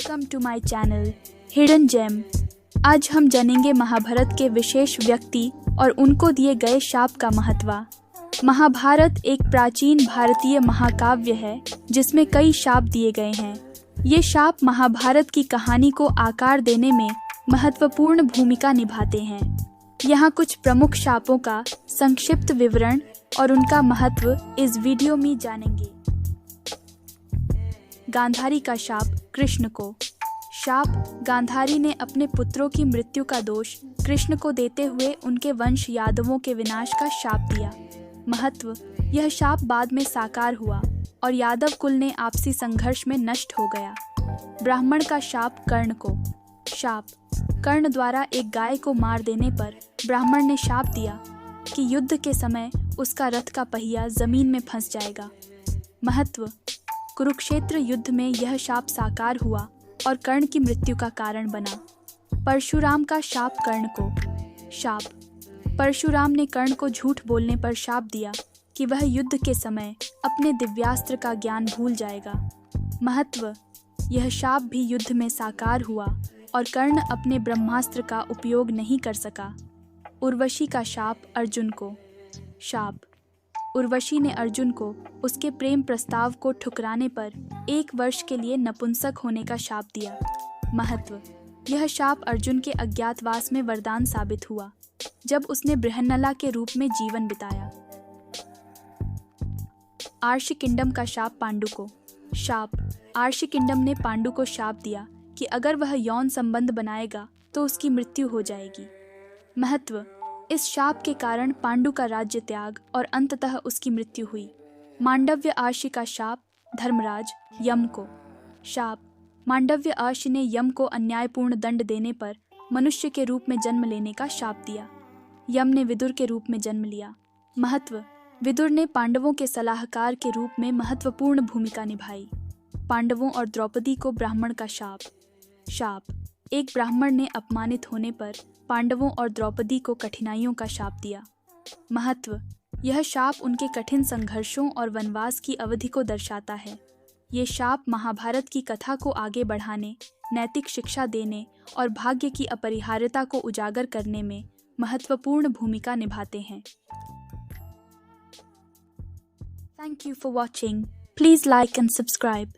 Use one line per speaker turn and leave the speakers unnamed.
Welcome to my channel Hidden Gem. आज हम जानेंगे महाभारत के विशेष व्यक्ति और उनको दिए गए शाप का महत्व। महाभारत एक प्राचीन भारतीय महाकाव्य है जिसमें कई शाप दिए गए हैं। ये शाप महाभारत की कहानी को आकार देने में महत्वपूर्ण भूमिका निभाते हैं। यहाँ कुछ प्रमुख शापों का संक्षिप्त विवरण और उनका महत्व इस वीडियो में जानेंगे। गांधारी का शाप कृष्ण को। शाप गांधारी ने अपने पुत्रों की मृत्यु का दोष कृष्ण को देते हुए उनके वंश यादवों के विनाश का शाप दिया। महत्व, यह शाप बाद में साकार हुआ और यादव कुल ने आपसी संघर्ष में नष्ट हो गया। ब्राह्मण का शाप कर्ण को। शाप, कर्ण द्वारा एक गाय को मार देने पर ब्राह्मण ने शाप दिया कि युद्ध के समय उसका रथ का पहिया जमीन में फंस जाएगा। महत्व, कुरुक्षेत्र युद्ध में यह शाप साकार हुआ और कर्ण की मृत्यु का कारण बना। परशुराम का शाप कर्ण को। शाप, परशुराम ने कर्ण को झूठ बोलने पर शाप दिया कि वह युद्ध के समय अपने दिव्यास्त्र का ज्ञान भूल जाएगा। महत्व, यह शाप भी युद्ध में साकार हुआ और कर्ण अपने ब्रह्मास्त्र का उपयोग नहीं कर सका। उर्वशी का शाप अर्जुन को। शाप, उर्वशी ने अर्जुन को उसके प्रेम प्रस्ताव को ठुकराने पर 1 वर्ष के लिए नपुंसक होने का शाप दिया। महत्व, यह शाप अर्जुन के अज्ञातवास में वरदान साबित हुआ जब उसने बृहन्नला के रूप में जीवन बिताया। आर्षकिंडम का शाप पांडु को। शाप, आर्षकिंडम ने पांडु को शाप दिया कि अगर वह यौन संबंध बनाएगा तो उसकी मृत्यु हो जाएगी। महत्व, इस शाप के कारण पांडु का राज्य त्याग और अंततः उसकी मृत्यु हुई। मांडव्य आशी का शाप धर्मराज यम को। शाप, मांडव्य आशी ने यम को अन्यायपूर्ण दंड देने पर मनुष्य के रूप में जन्म लेने का शाप दिया। यम ने विदुर के रूप में जन्म लिया। महत्व, विदुर ने पांडवों के सलाहकार के रूप में महत्वपूर्ण भूमिका निभाई। पांडवों और द्रौपदी को ब्राह्मण का शाप। शाप, एक ब्राह्मण ने अपमानित होने पर पांडवों और द्रौपदी को कठिनाइयों का शाप दिया। महत्व, यह शाप उनके कठिन संघर्षों और वनवास की अवधि को दर्शाता है। ये शाप महाभारत की कथा को आगे बढ़ाने, नैतिक शिक्षा देने और भाग्य की अपरिहार्यता को उजागर करने में महत्वपूर्ण भूमिका निभाते हैं। Thank you for watching. Please like and subscribe.